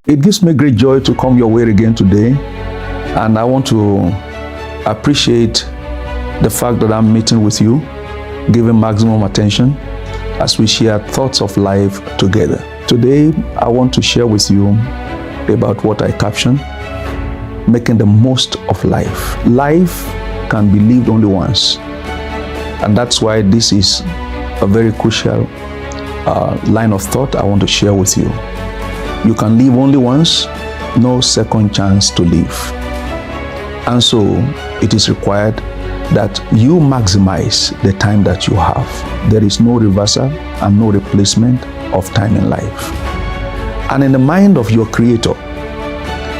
It gives me great joy to come your way again today, and I want to appreciate the fact that I'm meeting with you, giving maximum attention as we share thoughts of life together. Today, I want to share with you about what I caption, making the most of life. Life can be lived only once, and that's why this is a very crucial line of thought I want to share with you. You can live only once, no second chance to live. And so it is required that you maximize the time that you have. There is no reversal and no replacement of time in life. And in the mind of your Creator,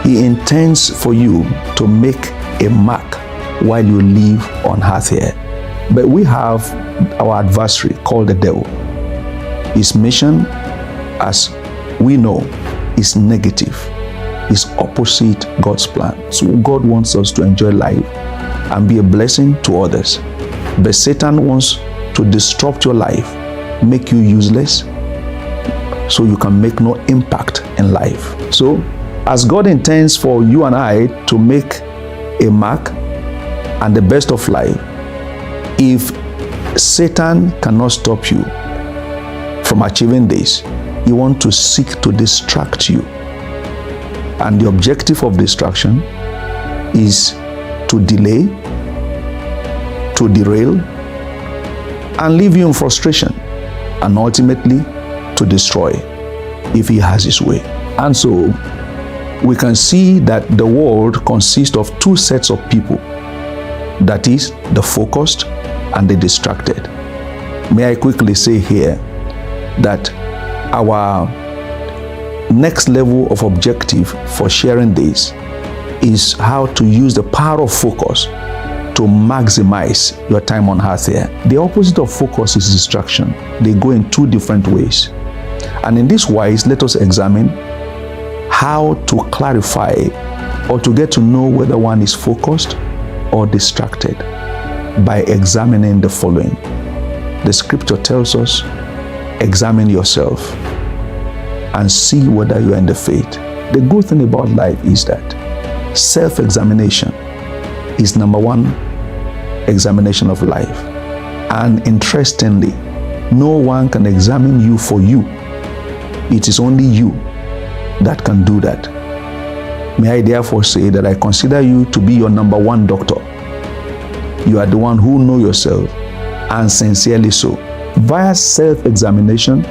He intends for you to make a mark while you live on earth here. But we have our adversary called the devil. His mission, as we know, is negative, is opposite God's plan. So God wants us to enjoy life and be a blessing to others. But Satan wants to disrupt your life, make you useless, so you can make no impact in life. So as God intends for you and I to make a mark and the best of life, if Satan cannot stop you from achieving this, he wants to seek to distract you. And the objective of distraction is to delay, to derail, and leave you in frustration, and ultimately to destroy if he has his way. And so we can see that the world consists of two sets of people, that is, the focused and the distracted. May I quickly say here that our next level of objective for sharing this is how to use the power of focus to maximize your time on earth here. The opposite of focus is distraction. They go in two different ways. And in this wise, let us examine how to clarify or to get to know whether one is focused or distracted by examining the following. The scripture tells us, examine yourself and see whether you are in the faith. The good thing about life is that self-examination is number one examination of life. And interestingly, no one can examine you for you. It is only you that can do that. May I therefore say that I consider you to be your number one doctor. You are the one who knows yourself, and sincerely so. Via self-examination,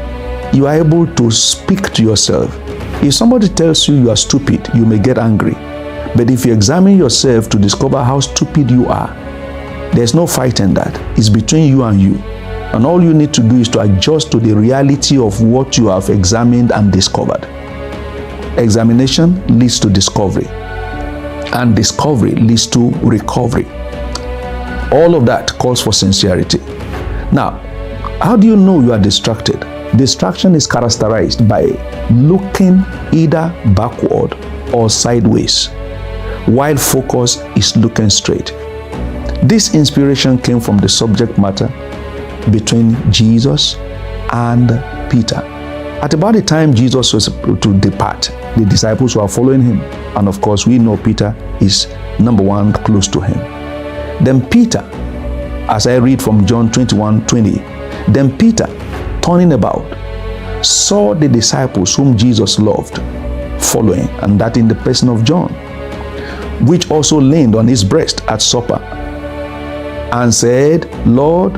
you are able to speak to yourself. If somebody tells you you are stupid, you may get angry. But if you examine yourself to discover how stupid you are, there's no fight in that. It's between you and you. And all you need to do is to adjust to the reality of what you have examined and discovered. Examination leads to discovery, and discovery leads to recovery. All of that calls for sincerity. Now, how do you know you are distracted? Distraction is characterized by looking either backward or sideways, while focus is looking straight. This inspiration came from the subject matter between Jesus and Peter. At about the time Jesus was to depart, the disciples were following him. And of course, we know Peter is number one close to him. Then Peter, as I read from John 21:20, then Peter, turning about, saw the disciples whom Jesus loved following, and that in the person of John, which also leaned on his breast at supper, and said, Lord,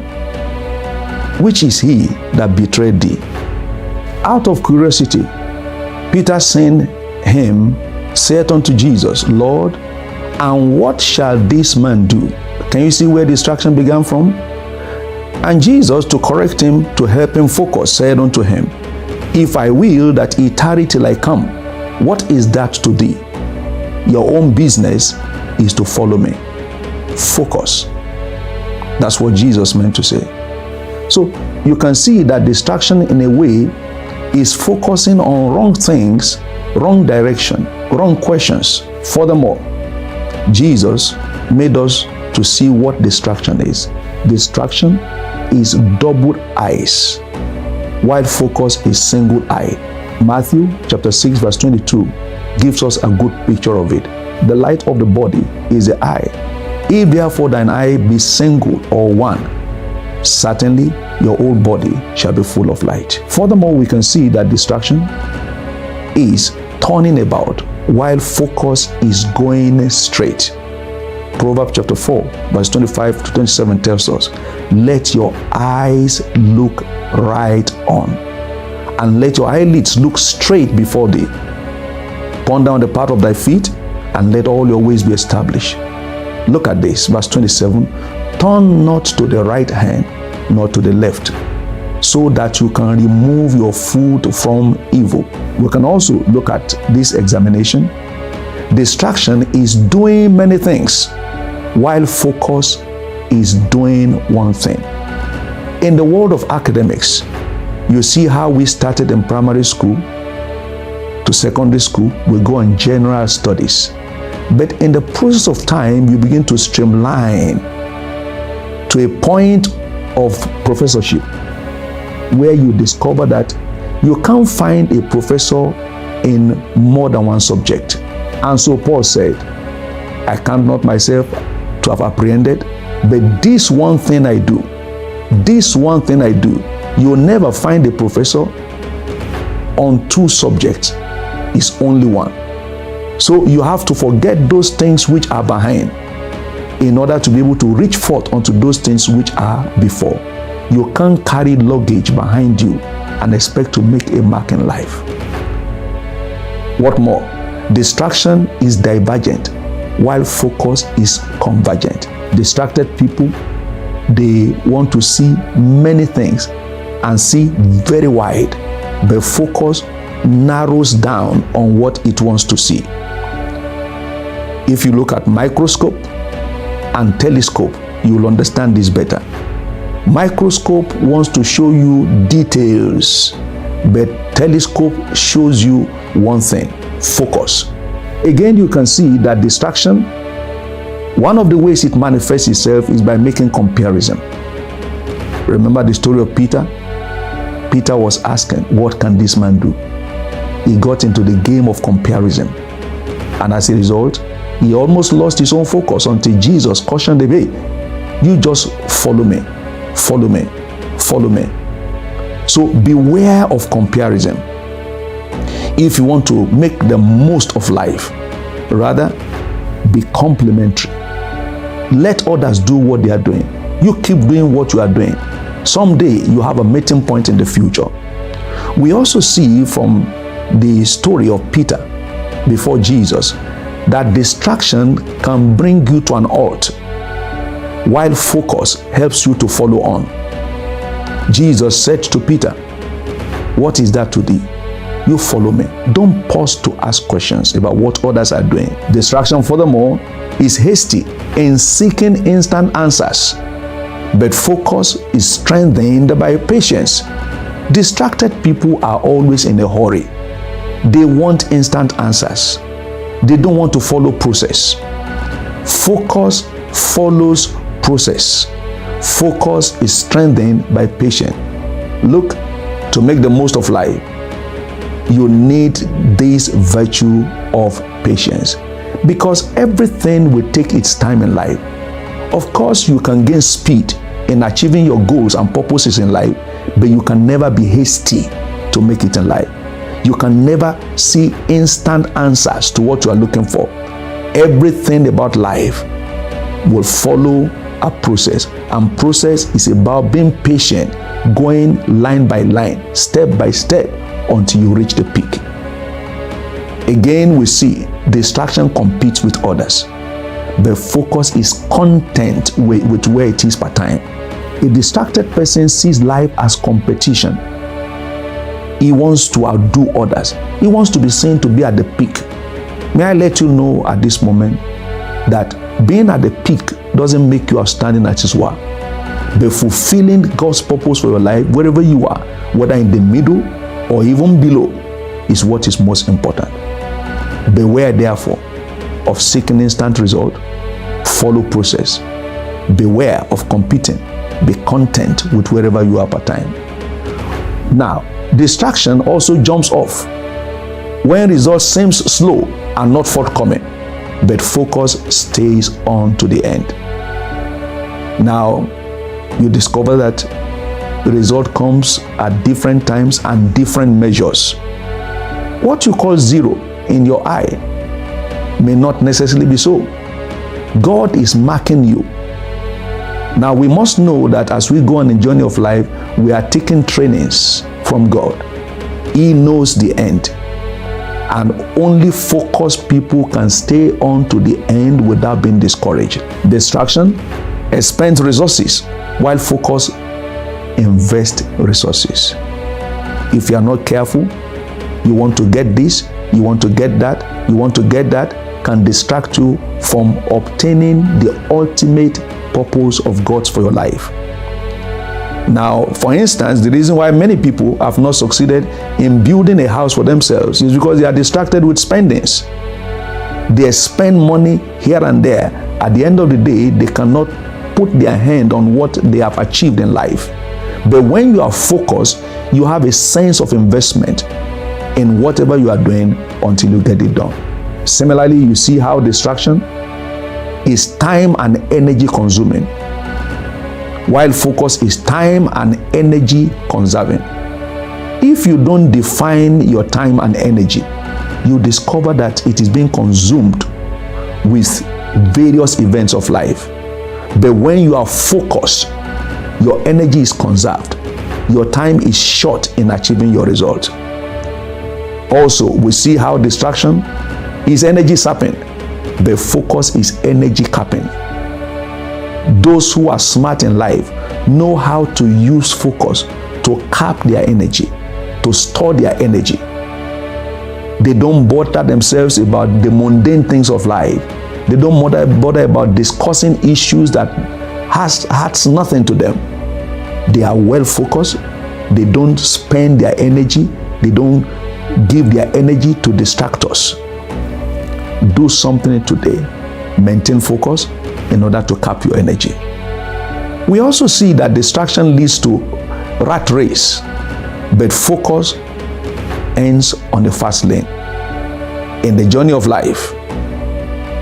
which is he that betrayed thee? Out of curiosity, Peter seeing him, said unto Jesus, Lord, and what shall this man do? Can you see where distraction began from? And Jesus, to correct him, to help him focus, said unto him, If I will that he tarry till I come, what is that to thee? Your own business is to follow me. Focus. That's what Jesus meant to say. So you can see that distraction in a way is focusing on wrong things, wrong direction, wrong questions. Furthermore, Jesus made us to see what distraction is. Distraction is double eyes, while focus is single eye. Matthew chapter 6 verse 22 gives us a good picture of it. The light of the body is the eye. If therefore thine eye be single or one, certainly your whole body shall be full of light. Furthermore, we can see that distraction is turning about while focus is going straight. Proverbs chapter 4 verse 25 to 27 tells us, let your eyes look right on, and let your eyelids look straight before thee. Ponder on the path of thy feet, and let all your ways be established. Look at this, verse 27. Turn not to the right hand, nor to the left, so that you can remove your foot from evil. We can also look at this examination. Distraction is doing many things, while focus is doing one thing. In the world of academics, you see how we started in primary school to secondary school, we go on general studies. But in the process of time, you begin to streamline to a point of professorship where you discover that you can't find a professor in more than one subject. And so Paul said, I count not myself to have apprehended, but this one thing I do, you'll never find a professor on two subjects. It's only one. So you have to forget those things which are behind in order to be able to reach forth onto those things which are before. You can't carry luggage behind you and expect to make a mark in life. What more? Distraction is divergent, while focus is convergent. Distracted people, they want to see many things and see very wide, but focus narrows down on what it wants to see. If you look at microscope and telescope, you will understand this better. Microscope wants to show you details, but telescope shows you one thing, focus. Again, you can see that distraction, one of the ways it manifests itself is by making comparison. Remember the story of Peter? Peter was asking, what can this man do? He got into the game of comparison. And as a result, he almost lost his own focus until Jesus cautioned him, hey, you just follow me, follow me, follow me. So beware of comparison. If you want to make the most of life, rather be complimentary. Let others do what they are doing. You keep doing what you are doing. Someday you have a meeting point in the future. We also see from the story of Peter before Jesus that distraction can bring you to an halt, while focus helps you to follow on. Jesus said to Peter, what is that to thee? You follow me. Don't pause to ask questions about what others are doing. Distraction, furthermore, is hasty in seeking instant answers, but focus is strengthened by patience. Distracted people are always in a hurry. They want instant answers. They don't want to follow process. Focus follows process. Focus is strengthened by patience. Look, to make the most of life, you need this virtue of patience, because everything will take its time in life. Of course, you can gain speed in achieving your goals and purposes in life, but you can never be hasty to make it in life. You can never see instant answers to what you are looking for. Everything about life will follow a process, and process is about being patient, going line by line, step by step, until you reach the peak. Again, we see distraction competes with others. The focus is content with where it is per time. A distracted person sees life as competition. He wants to outdo others. He wants to be seen to be at the peak. May I let you know at this moment that being at the peak doesn't make you outstanding at His work. But fulfilling God's purpose for your life, wherever you are, whether in the middle or even below, is what is most important. Beware, therefore, of seeking instant result. Follow process. Beware of competing. Be content with wherever you are part time. Now, distraction also jumps off when results seems slow and not forthcoming, but focus stays on to the end. Now, you discover that the result comes at different times and different measures. What you call zero in your eye may not necessarily be so. God is marking you. Now, we must know that as we go on a journey of life, we are taking trainings from God. He knows the end. And only focused people can stay on to the end without being discouraged. Distraction expends resources, while focus invests resources. If you are not careful, you want to get this, you want to get that, you want to get that, can distract you from obtaining the ultimate purpose of God for your life. Now, for instance, the reason why many people have not succeeded in building a house for themselves is because they are distracted with spendings. They spend money here and there. At the end of the day, they cannot put their hand on what they have achieved in life. But when you are focused, you have a sense of investment in whatever you are doing until you get it done. Similarly, you see how distraction is time and energy consuming, while focus is time and energy conserving. If you don't define your time and energy, you discover that it is being consumed with various events of life. But when you are focused, your energy is conserved. Your time is short in achieving your result. Also, we see how distraction is energy sapping, but focus is energy capping. Those who are smart in life know how to use focus to cap their energy, to store their energy. They don't bother themselves about the mundane things of life. They don't bother about discussing issues that has nothing to them. They are well focused. They don't spend their energy. They don't give their energy to distract us. Do something today. Maintain focus in order to cap your energy. We also see that distraction leads to rat race, but focus ends on the fast lane. In the journey of life,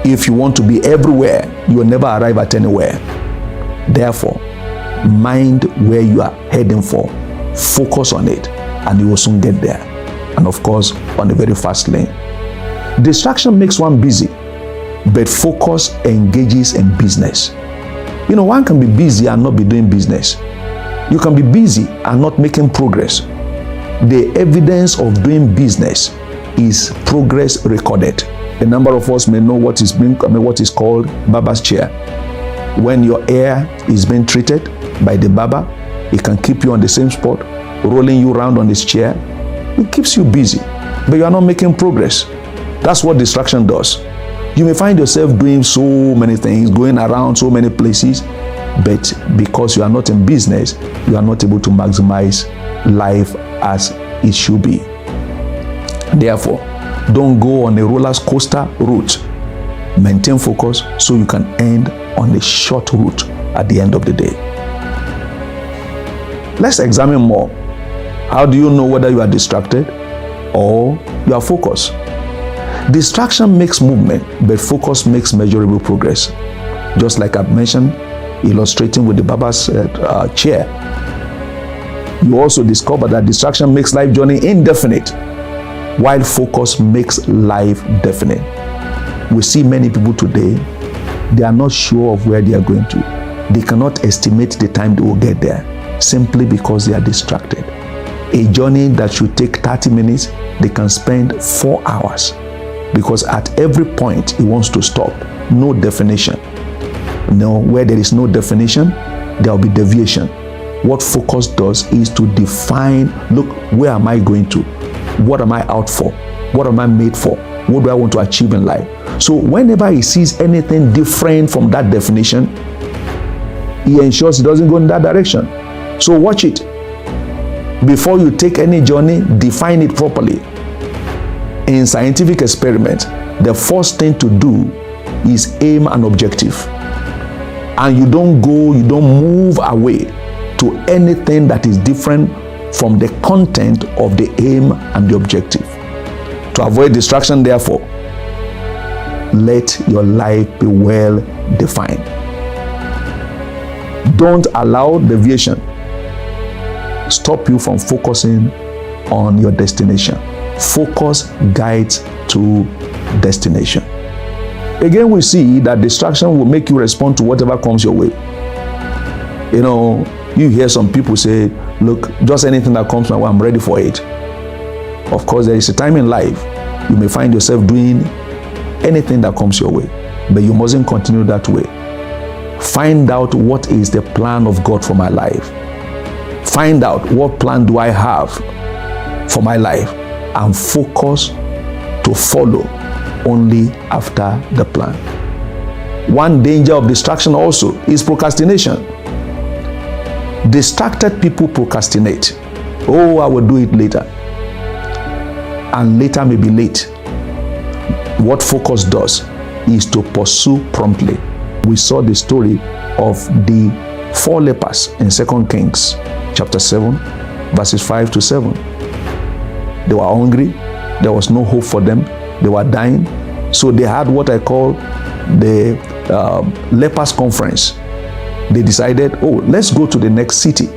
if you want to be everywhere, you will never arrive at anywhere. Therefore, mind where you are heading for, focus on it, and you will soon get there. And of course, on the very fast lane. Distraction makes one busy, but focus engages in business. You know, one can be busy and not be doing business. You can be busy and not making progress. The evidence of doing business is progress recorded. A number of us may know what is called barber's chair. When your hair is being treated by the barber, it can keep you on the same spot, rolling you around on this chair. It keeps you busy, but you are not making progress. That's what distraction does. You may find yourself doing so many things, going around so many places, but because you are not in business, you are not able to maximize life as it should be. Therefore, don't go on a roller coaster route. Maintain focus so you can end on a short route at the end of the day. Let's examine more. How do you know whether you are distracted or you are focused? Distraction makes movement, but focus makes measurable progress. Just like I've mentioned, illustrating with the barber's chair. You also discover that distraction makes life journey indefinite, while focus makes life definite. We see many people today, they are not sure of where they are going to. They cannot estimate the time they will get there, simply because they are distracted. A journey that should take 30 minutes, they can spend 4 hours. Because at every point he wants to stop. No definition. No, where there is no definition, there will be deviation. What focus does is to define, look, where am I going to? What am I out for? What am I made for? What do I want to achieve in life? So whenever he sees anything different from that definition, he ensures he doesn't go in that direction. So watch it. Before you take any journey, define it properly. In scientific experiment, the first thing to do is aim an objective. and you don't move away to anything that is different from the content of the aim and the objective. To avoid distraction, therefore, let your life be well defined. Don't allow deviation stop you from focusing on your destination. Focus guides to destination. Again, we see that distraction will make you respond to whatever comes your way. You know, you hear some people say, look, just anything that comes my way, I'm ready for it. Of course, there is a time in life you may find yourself doing anything that comes your way, but you mustn't continue that way. Find out what is the plan of God for my life. Find out what plan do I have for my life, and focus to follow only after the plan. One danger of distraction also is procrastination. Distracted people procrastinate. Oh, I will do it later. And later may be late. What focus does is to pursue promptly. We saw the story of the 4 lepers in 2 Kings chapter 7, verses 5 to 7. They were hungry. There was no hope for them. They were dying. So they had what I call the lepers conference. They decided, oh, let's go to the next city.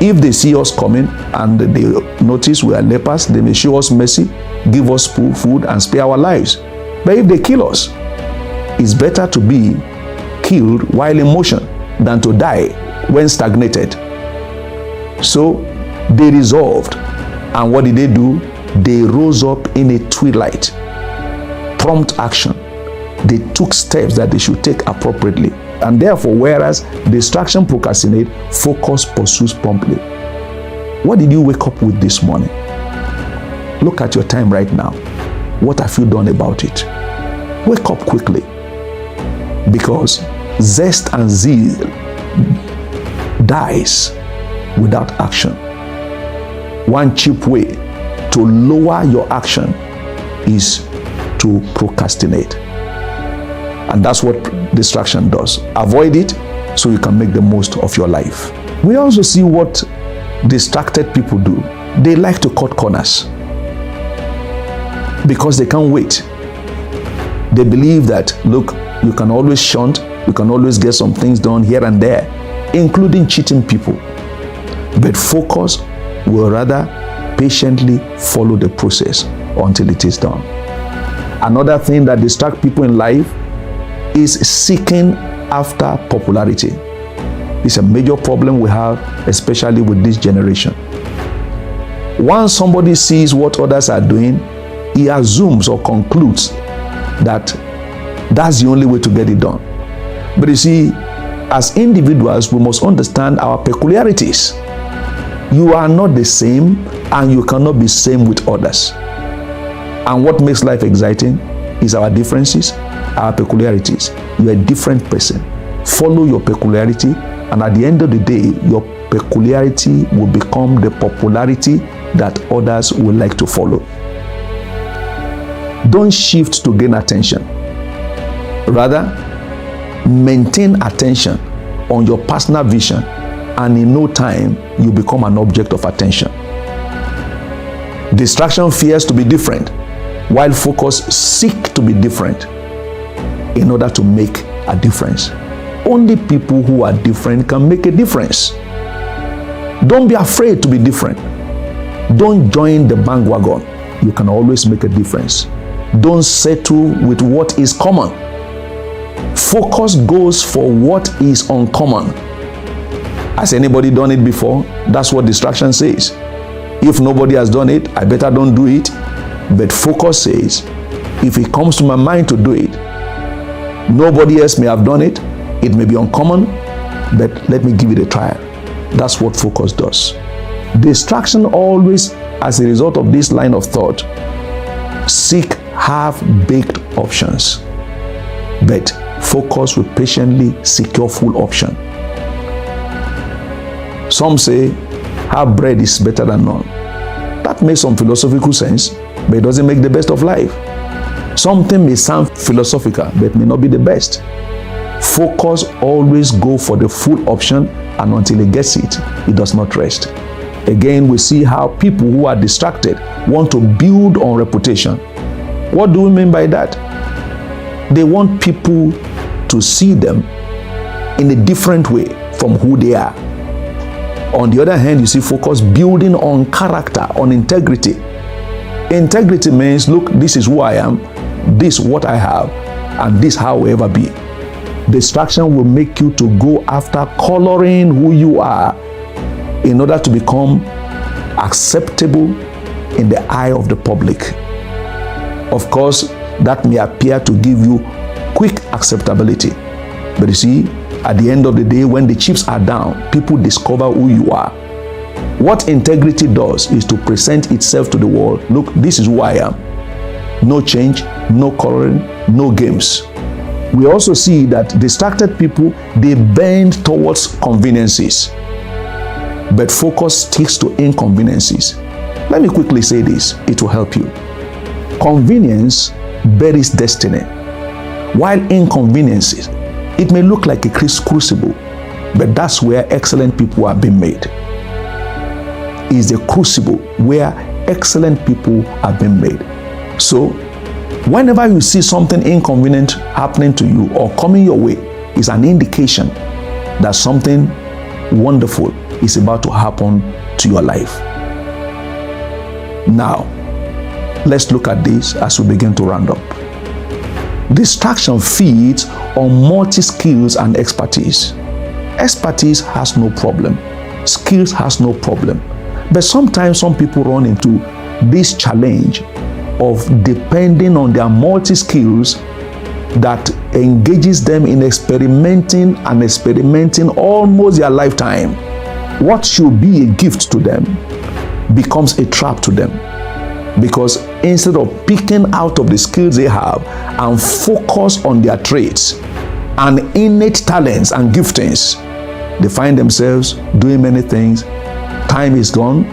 If they see us coming and they notice we are lepers, they may show us mercy, give us food, and spare our lives. But if they kill us, it's better to be killed while in motion than to die when stagnated. So they resolved. And what did they do? They rose up in a twilight. Prompt action. They took steps that they should take appropriately. And therefore, whereas distraction procrastinate, focus pursues promptly. What did you wake up with this morning? Look at your time right now. What have you done about it? Wake up quickly. Because zest and zeal dies without action. One cheap way to lower your action is to procrastinate. And that's what distraction does. Avoid it so you can make the most of your life. We also see what distracted people do. They like to cut corners because they can't wait. They believe that, look, you can always shunt, you can always get some things done here and there, including cheating people. But focus will rather patiently follow the process until it is done. Another thing that distracts people in life is seeking after popularity. It's a major problem we have, especially with this generation. Once somebody sees what others are doing, he assumes or concludes that that's the only way to get it done. But you see, as individuals, we must understand our peculiarities. You are not the same, and you cannot be same with others. And what makes life exciting is our differences, our peculiarities. You are a different person. Follow your peculiarity, and at the end of the day, your peculiarity will become the popularity that others will like to follow. Don't shift to gain attention. Rather, maintain attention on your personal vision, and in no time, you become an object of attention. Distraction fears to be different, while focus seeks to be different in order to make a difference. Only people who are different can make a difference. Don't be afraid to be different. Don't join the bandwagon. You can always make a difference. Don't settle with what is common. Focus goes for what is uncommon. Has anybody done it before? That's what distraction says. If nobody has done it, I better don't do it. But focus says, if it comes to my mind to do it, nobody else may have done it. It may be uncommon, but let me give it a try. That's what focus does. Distraction always, as a result of this line of thought, seek half-baked options, but focus will patiently secure full option. Some say half bread is better than none. That makes some philosophical sense, but it doesn't make the best of life. Something may sound philosophical, but may not be the best. Focus always go for the full option, and until he gets it, he does not rest. Again, we see how people who are distracted want to build on reputation. What do we mean by that? They want people to see them in a different way from who they are. On the other hand, you see focus building on character, on integrity. Integrity means, look, this is who I am, this is what I have, and this how I will ever be. Distraction will make you to go after coloring who you are in order to become acceptable in the eye of the public. Of course, that may appear to give you quick acceptability. But you see, at the end of the day, when the chips are down, people discover who you are. What integrity does is to present itself to the world. Look, this is who I am. No change, no coloring, no games. We also see that distracted people, they bend towards conveniences, but focus sticks to inconveniences. Let me quickly say this, it will help you. Convenience buries destiny, while inconveniences, it may look like a crucible, but that's where excellent people are being made. It's the crucible where excellent people are being made. So, whenever you see something inconvenient happening to you or coming your way, is an indication that something wonderful is about to happen to your life. Now, let's look at this as we begin to round up. Distraction feeds on multi-skills and expertise. Expertise has no problem. Skills has no problem. But sometimes some people run into this challenge of depending on their multi-skills that engages them in experimenting almost their lifetime. What should be a gift to them becomes a trap to them, because instead of picking out of the skills they have and focus on their traits and innate talents and giftings, they find themselves doing many things. Time is gone,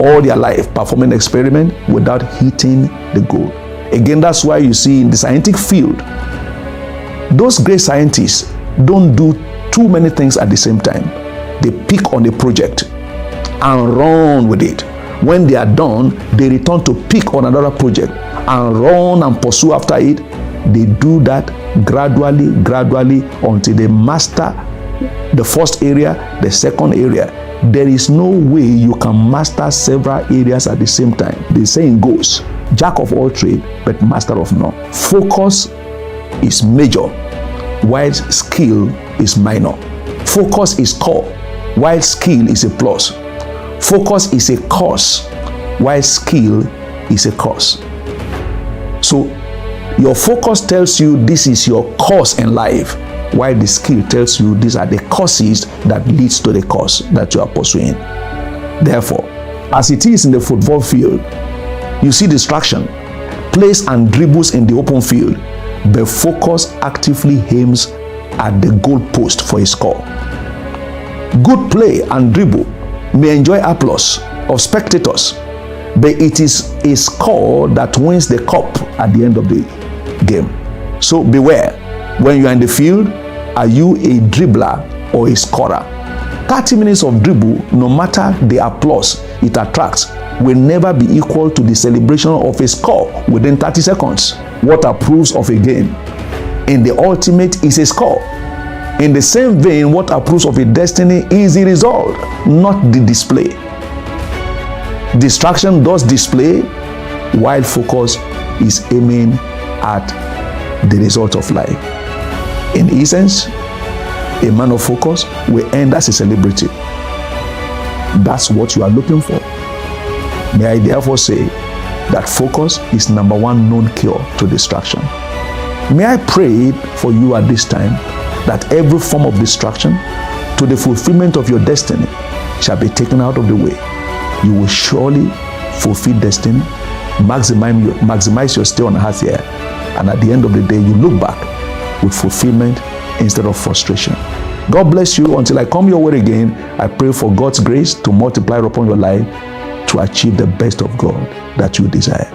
all their life performing experiment without hitting the goal. Again, that's why you see in the scientific field, those great scientists don't do too many things at the same time. They pick on a project and run with it. When they are done, they return to pick on another project and run and pursue after it. They do that gradually until they master the first area, the second area. There is no way you can master several areas at the same time. The saying goes, jack of all trades, but master of none. Focus is major, while skill is minor. Focus is core, while skill is a plus. Focus is a cause, while skill is a cause. So your focus tells you this is your cause in life, while the skill tells you these are the causes that leads to the cause that you are pursuing. Therefore, as it is in the football field, you see distraction, plays and dribbles in the open field, but focus actively aims at the goal post for a score. Good play and dribble may enjoy applause of spectators, but it is a score that wins the cup at the end of the game. So beware, when you are in the field, are you a dribbler or a scorer? 30 minutes of dribble, no matter the applause it attracts, will never be equal to the celebration of a score within 30 seconds. What approves of a game in the ultimate is a score. In the same vein, what approves of a destiny is the result, not the display. Distraction does display, while focus is aiming at the result of life. In essence, a man of focus will end as a celebrity. That's what you are looking for. May I therefore say that focus is number one known cure to distraction. May I pray for you at this time that every form of distraction to the fulfillment of your destiny shall be taken out of the way. You will surely fulfill destiny, maximize your stay on earth here, and at the end of the day, you look back with fulfillment instead of frustration. God bless you. Until I come your way again, I pray for God's grace to multiply upon your life to achieve the best of God that you desire.